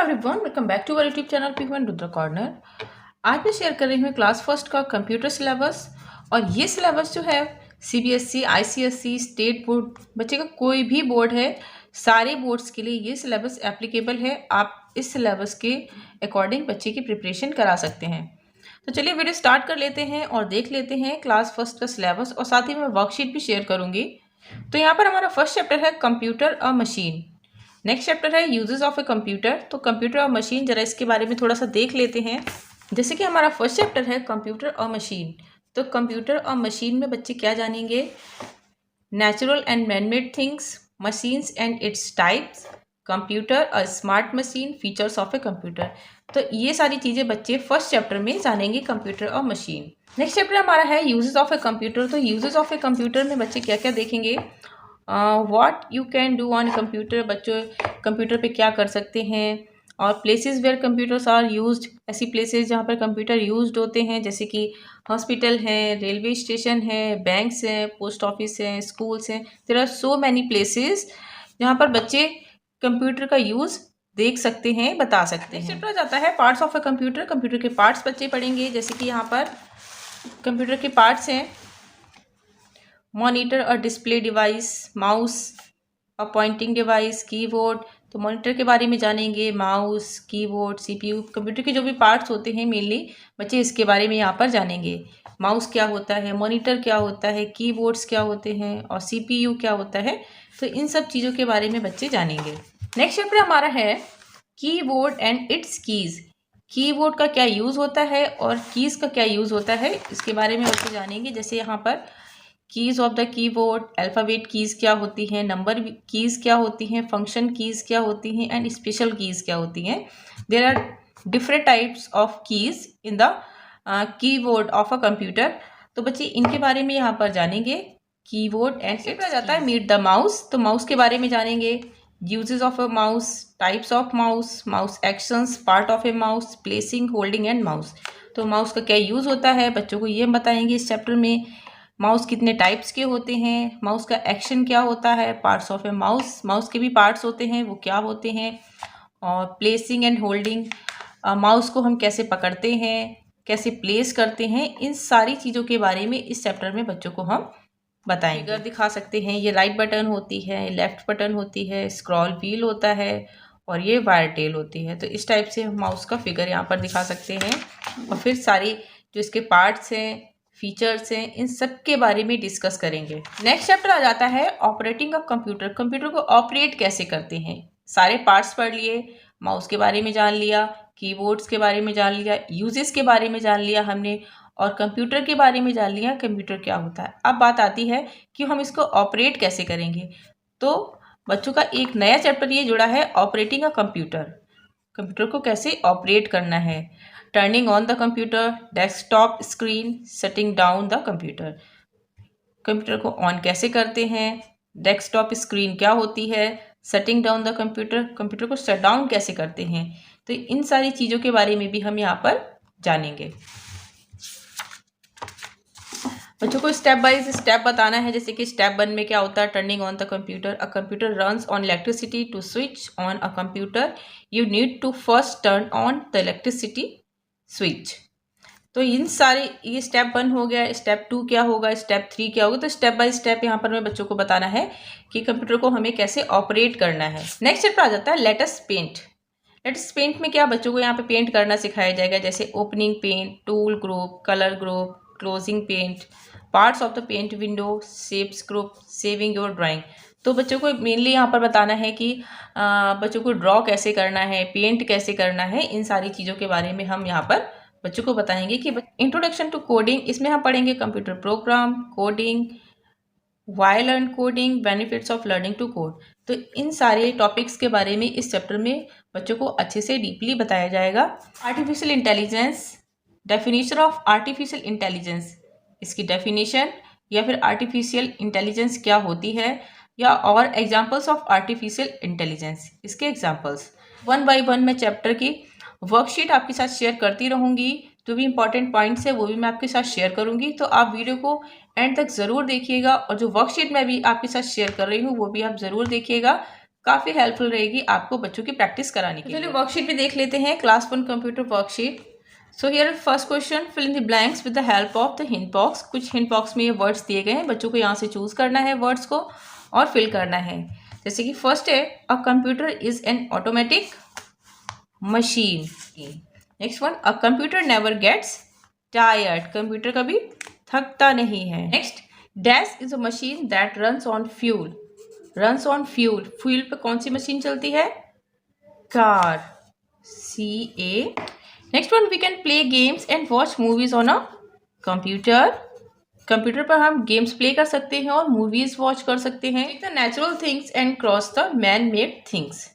Everyone, welcome back to our YouTube channel Pigment Rudra Corner. आज मैं share कर रही हूँ क्लास फर्स्ट का कंप्यूटर सिलेबस। और ये सिलेबस जो है सीबीएसई, आईसीएसई, स्टेट बोर्ड, बच्चे का कोई भी बोर्ड है, सारे बोर्ड्स के लिए ये सिलेबस एप्लीकेबल है। आप इस सिलेबस के अकॉर्डिंग बच्चे की प्रिपरेशन करा सकते हैं। तो चलिए वीडियो स्टार्ट कर लेते हैं और देख लेते हैं क्लास फर्स्ट का सिलेबस, और साथ ही मैं वर्कशीट भी शेयर करूँगी। तो यहाँ पर हमारा फर्स्ट चैप्टर है कंप्यूटर और मशीन। नेक्स्ट चैप्टर है यूजेस ऑफ ए कंप्यूटर। तो कंप्यूटर और मशीन, जरा इसके बारे में थोड़ा सा देख लेते हैं। जैसे कि हमारा फर्स्ट चैप्टर है कंप्यूटर और मशीन, तो कंप्यूटर और मशीन में बच्चे क्या जानेंगे? Natural and manmade things, machines and its types, computer और smart machine, features of a computer. तो ये सारी चीज़ें बच्चे फर्स्ट चैप्टर में जानेंगे, कंप्यूटर और मशीन। नेक्स्ट चैप्टर हमारा है यूजेस ऑफ ए कंप्यूटर। तो यूजेस ऑफ ए कंप्यूटर में बच्चे क्या क्या देखेंगे? What you can do on computer, बच्चों कंप्यूटर पे क्या कर सकते हैं। और places where computers are used, ऐसी प्लेसेस जहाँ पर कंप्यूटर यूज्ड होते हैं, जैसे कि हॉस्पिटल हैं, रेलवे स्टेशन है, बैंक्स हैं, पोस्ट ऑफिस हैं, स्कूल्स हैं। There are so many places जहाँ पर बच्चे कंप्यूटर का यूज़ देख सकते हैं, बता सकते हैं। चैप्टर जाता है parts of a computer. Computer के पार्ट्स बच्चे पढ़ेंगे, जैसे कि यहाँ पर कंप्यूटर के पार्ट्स हैं मॉनिटर और डिस्प्ले डिवाइस, माउस और पॉइंटिंग डिवाइस, कीबोर्ड। तो मॉनिटर के बारे में जानेंगे, माउस, कीबोर्ड, सीपीयू, कंप्यूटर के जो भी पार्ट्स होते हैं मेनली बच्चे इसके बारे में यहाँ पर जानेंगे। माउस क्या होता है, मॉनिटर क्या होता है, कीबोर्ड्स क्या होते हैं और सीपीयू क्या होता है। तो इन सब चीज़ों के बारे में बच्चे जानेंगे। नेक्स्ट चैप्टर हमारा है keyboard and it's keys. Keyboard का क्या यूज़ होता है और कीज़ का क्या यूज़ होता है, इसके बारे में बच्चे जानेंगे। जैसे यहाँ पर keys of the keyboard, alphabet keys क्या होती हैं, नंबर कीज़ क्या होती हैं, फंक्शन कीज़ क्या होती हैं एंड स्पेशल कीज़ क्या होती हैं। There are different types of keys in the keyboard of a computer. तो बच्चे इनके बारे में यहाँ पर जानेंगे। कीबोर्ड एंड इट जाता है मीट द माउस। तो माउस के बारे में जानेंगे, uses of a mouse, types of mouse, mouse actions, part of A mouse, placing, holding and mouse. तो माउस का क्या यूज़ होता है बच्चों को ये बताएंगे इस चैप्टर में। माउस कितने टाइप्स के होते हैं, माउस का एक्शन क्या होता है, parts of A mouse, mouse के भी पार्ट्स होते हैं वो क्या होते हैं, और प्लेसिंग एंड होल्डिंग, माउस को हम कैसे पकड़ते हैं, कैसे प्लेस करते हैं, इन सारी चीज़ों के बारे में इस चैप्टर में बच्चों को हम बताएंगे। फिगर दिखा सकते हैं, ये राइट बटन होती है, लेफ्ट बटन होती है, स्क्रॉल व्हील होता है और ये वायर टेल होती है। तो इस टाइप से हम माउस का फिगर यहाँ पर दिखा सकते हैं। और फिर सारी जो इसके पार्ट्स हैं, फीचर्स हैं, इन सब के बारे में डिस्कस करेंगे। नेक्स्ट चैप्टर आ जाता है ऑपरेटिंग ऑफ कंप्यूटर। कंप्यूटर को ऑपरेट कैसे करते हैं, सारे पार्ट्स पढ़ लिए, माउस के बारे में जान लिया, कीबोर्ड्स के बारे में जान लिया, यूजेस के बारे में जान लिया हमने, और कंप्यूटर के बारे में जान लिया कंप्यूटर क्या होता है। अब बात आती है कि हम इसको ऑपरेट कैसे करेंगे। तो बच्चों का एक नया चैप्टर ये जुड़ा है, ऑपरेटिंग अ कंप्यूटर। कंप्यूटर को कैसे ऑपरेट करना है, turning on the computer, desktop screen, shutting down the computer. Computer को ऑन कैसे करते हैं, डेस्कटॉप स्क्रीन क्या होती है, shutting down the computer, computer को शट डाउन कैसे करते हैं। तो इन सारी चीज़ों के बारे में भी हम यहाँ पर जानेंगे। बच्चों को स्टेप बाय स्टेप बताना है। जैसे कि स्टेप 1 में क्या होता है, turning on the computer. A computer runs on electricity. To switch on a computer you need to first turn on the electricity switch. तो इन सारे, ये स्टेप 1 हो गया। स्टेप 2 क्या होगा, स्टेप 3 क्या होगा। तो स्टेप बाय स्टेप यहाँ पर मैं बच्चों को बताना है कि कंप्यूटर को हमें कैसे ऑपरेट करना है। नेक्स्ट चैप्टर आ जाता है let us paint. Let us paint में क्या बच्चों को यहाँ पे पेंट करना सिखाया जाएगा, जैसे opening paint, tool group, colour group, closing paint, parts of the paint window, shapes group, saving your drawing. तो बच्चों को मेनली यहाँ पर बताना है कि बच्चों को ड्रॉ कैसे करना है, पेंट कैसे करना है, इन सारी चीज़ों के बारे में हम यहाँ पर बच्चों को बताएंगे। कि इंट्रोडक्शन टू कोडिंग, इसमें हम पढ़ेंगे computer program, coding, why learn coding, benefits of learning to code. तो इन सारे टॉपिक्स के बारे में इस चैप्टर में बच्चों को अच्छे से डीपली बताया जाएगा। Artificial intelligence, definition of artificial intelligence, इसकी डेफिनेशन या फिर आर्टिफिशियल इंटेलिजेंस क्या होती है, या और एग्जाम्पल्स ऑफ आर्टिफिशियल इंटेलिजेंस, इसके एग्जाम्पल्स। 1 बाय 1 मैं चैप्टर की वर्कशीट आपके साथ शेयर करती रहूँगी। जो भी इंपॉर्टेंट पॉइंट्स है वो भी मैं आपके साथ शेयर करूँगी। तो आप वीडियो को एंड तक ज़रूर देखिएगा, और जो वर्कशीट मैं भी आपके साथ शेयर कर रही हूँ वो भी आप ज़रूर देखिएगा, काफ़ी हेल्पफुल रहेगी आपको बच्चों की प्रैक्टिस कराने के लिए। चलिए वर्कशीट भी देख लेते हैं, class 1 computer worksheet. So here first question, fill in the blanks with the help of the hint box. कुछ हिंट बॉक्स में ये वर्ड्स दिए गए हैं, बच्चों को यहाँ से चूज करना है वर्ड्स को और फिल करना है। जैसे कि फर्स्ट है, a computer is an automatic machine. Next one, a computer never gets tired. Computer कभी थकता नहीं है। Next, dash is a machine that runs on fuel. Runs on fuel, fuel पे कौन सी मशीन चलती है? Car, CA। Next one, we can play games and watch movies on a computer. Computer पर हम गेम्स प्ले कर सकते हैं और मूवीज वॉच कर सकते हैं। The natural things and cross the man made things.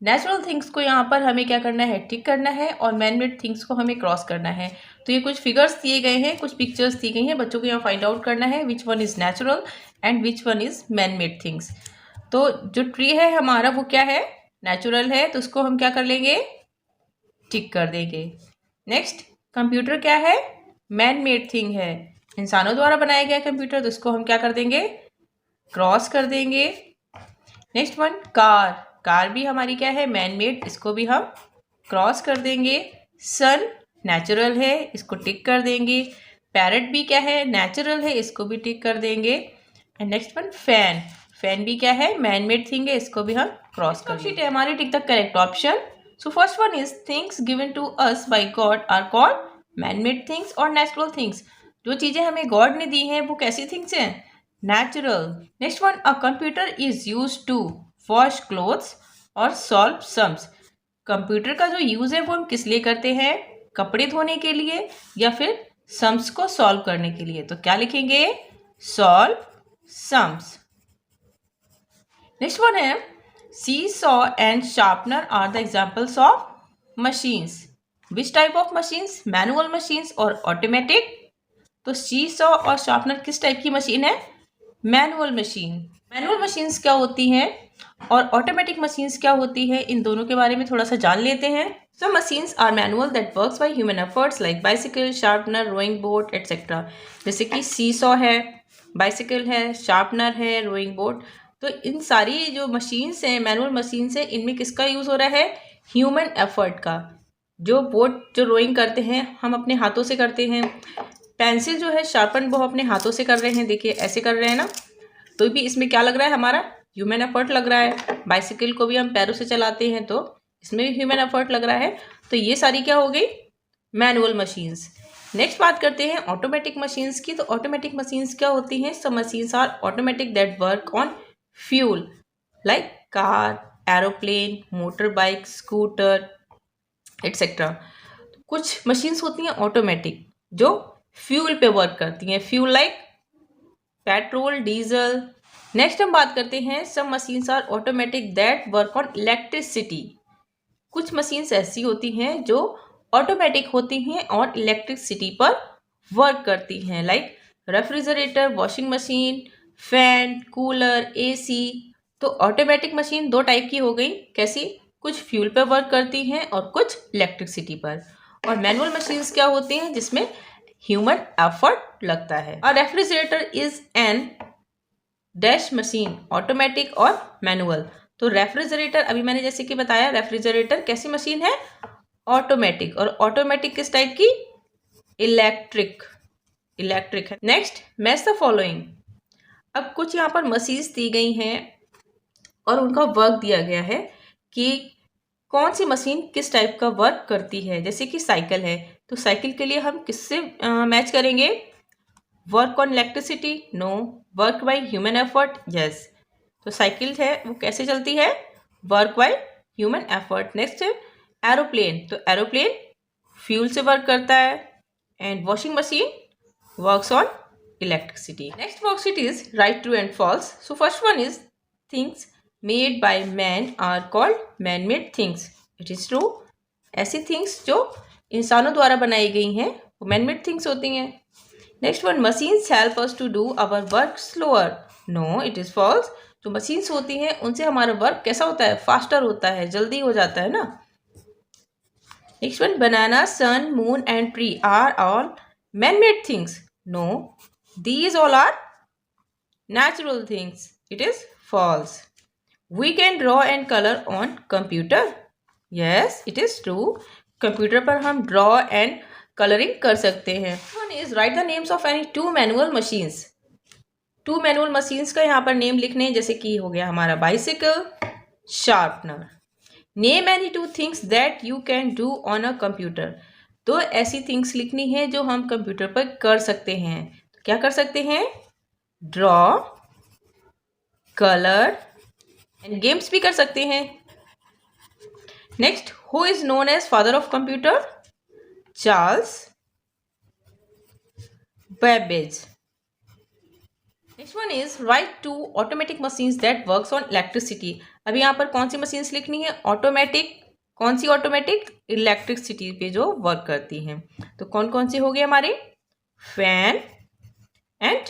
Natural things को यहाँ पर हमें क्या करना है? टिक करना है, और मैन मेड थिंग्स को हमें क्रॉस करना है। तो ये कुछ फिगर्स दिए गए हैं, कुछ पिक्चर्स दी गई हैं, बच्चों को यहाँ फाइंड आउट करना है which one is natural and which one is man made things. तो जो ट्री है हमारा वो क्या है? नेचुरल है, तो उसको हम क्या कर लेंगे? टिक कर देंगे। नेक्स्ट, कंप्यूटर क्या है? मैन मेड थिंग है, इंसानों द्वारा बनाया गया कंप्यूटर, तो उसको हम क्या कर देंगे? क्रॉस कर देंगे। Next one, car. कार भी हमारी क्या है? मैन मेड, इसको भी हम क्रॉस कर देंगे। सन नेचुरल है, इसको टिक कर देंगे। पैरट भी क्या है? नेचुरल है, इसको भी टिक कर देंगे। And next one, fan. Fan भी क्या है? मैन मेड थिंग है, इसको भी हम क्रॉस कर देंगे। है हमारी, tick the correct option. So first one is, things given to us by God are called man made things और नेचुरल थिंग्स। जो चीजें हमें गॉड ने दी हैं वो कैसी थिंग्स हैं? Natural. Next one, a computer is use to wash clothes और सॉल्व सम्स। कंप्यूटर का जो यूज है वो हम किस लिए करते हैं? कपड़े धोने के लिए या फिर सम्स को सॉल्व करने के लिए। तो क्या लिखेंगे? Solve sums. नेक्स्ट वन है, seesaw and sharpener are the examples of machines. Which type of machines? Manual machines और ऑटोमेटिक। तो सी सॉ और शार्पनर किस टाइप की मशीन है? Manual machine. मैनुअल मशीन्स क्या होती हैं और ऑटोमेटिक मशीन्स क्या होती है, इन दोनों के बारे में थोड़ा सा जान लेते हैं। Some machines are manual that works by human efforts like bicycle, sharpener, rowing boat etcetera. जैसे कि सी सॉ है, बाइसिकल है, शार्पनर है, रोइंग बोट। तो इन सारी जो मशीन्स हैं, मैनुअल मशीन्स हैं, इनमें किसका यूज़ हो रहा है? ह्यूमन एफर्ट का। जो बोट जो रोइंग करते हैं हम अपने हाथों से करते हैं। पेंसिल जो है शार्पन वो अपने हाथों से कर रहे हैं, देखिए ऐसे कर रहे हैं ना, तो भी इसमें क्या लग रहा है? हमारा ह्यूमन एफर्ट लग रहा है। बाइसिकल को भी हम पैरों से चलाते हैं तो इसमें भी ह्यूमन एफर्ट लग रहा है। तो ये सारी क्या हो गई? Manual machines. नेक्स्ट बात करते हैं ऑटोमेटिक मशीन्स की। तो ऑटोमेटिक मशीन्स क्या होती हैं? Some machines are automatic that work on fuel like car, aeroplane, motor bike, scooter etcetera. कुछ मशीन्स होती हैं ऑटोमेटिक जो फ्यूल पे वर्क करती हैं, fuel like petrol, diesel. Next हम बात करते हैं, some machines are automatic that work on electricity. कुछ मशीन्स ऐसी होती हैं जो ऑटोमेटिक होती हैं और इलेक्ट्रिसिटी पर वर्क करती हैं, like refrigerator, washing machine, fan, cooler, AC। तो ऑटोमेटिक मशीन दो टाइप की हो गई, कैसी? कुछ फ्यूल पर वर्क करती हैं और कुछ इलेक्ट्रिसिटी पर। और मैनुअल मशीन्स क्या होती हैं? जिसमें ह्यूमन एफर्ट लगता है। अ refrigerator is an dash machine, automatic और मैनुअल। तो रेफ्रिजरेटर, अभी मैंने जैसे कि बताया, रेफ्रिजरेटर कैसी मशीन है? ऑटोमेटिक। और ऑटोमेटिक किस टाइप की? इलेक्ट्रिक। इलेक्ट्रिक है। Next, match the following. अब कुछ यहाँ पर मशीन्स दी गई हैं और उनका वर्क दिया गया है कि कौन सी मशीन किस टाइप का वर्क करती है। जैसे कि साइकिल है, तो साइकिल के लिए हम किससे मैच करेंगे? Work on electricity? No. Work by human effort? Yes. तो साइकिल है वो कैसे चलती है? Work by human effort. Next है एरोप्लेन। तो एरोप्लेन फ्यूल से वर्क करता है। And washing machine works on electricity. Next worksheet is write, true and false. So first one is, things made by man are called man made things. It is true. ऐसी things जो इंसानों द्वारा बनाई गई हैं वो मैन मेड थिंग्स होती हैं। Next one, machines help us to do our work slower. No, it is false. जो मशीन्स होती हैं उनसे हमारा वर्क कैसा होता है? फास्टर होता है, जल्दी हो जाता है ना। Next one, banana, sun, moon and tree are all man made things. No, these all are natural things. It is false. We can draw and colour on computer. Yes it is true, computer पर हम draw and colouring कर सकते हैं। One is write the names of any two manual machines. Two manual machines का यहाँ पर name लिखने हैं, जैसे कि हो गया हमारा bicycle, sharpener. Name any two things that you can do on a computer. तो ऐसी थिंग्स लिखनी है जो हम कंप्यूटर पर कर सकते हैं। तो क्या कर सकते हैं? ड्रॉ, कलर एंड गेम्स भी कर सकते हैं। Next, who is known as father of computer? Charles Babbage. Next one is write two automatic machines that works on electricity. अभी यहाँ पर कौन सी मशीन्स लिखनी है? ऑटोमेटिक। कौन सी ऑटोमेटिक? इलेक्ट्रिसिटी पे जो वर्क करती हैं। तो कौन कौन से हो गए हमारे? Fan and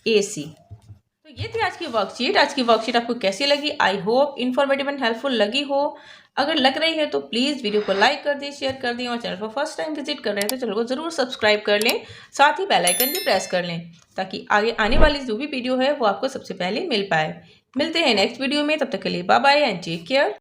AC. तो ये थी आज की वर्कशीट। आज की वर्कशीट आपको कैसी लगी? I hope informative and helpful लगी हो। अगर लग रही है तो प्लीज़ वीडियो को लाइक कर दें, शेयर कर दें, और चैनल पर फर्स्ट टाइम विजिट कर रहे हैं तो चैनल को ज़रूर सब्सक्राइब कर लें, साथ ही बेल आइकन भी प्रेस कर लें ताकि आगे आने वाली जो भी वीडियो है वो आपको सबसे पहले मिल पाए। मिलते हैं नेक्स्ट वीडियो में, तब तक के लिए bye bye and take care.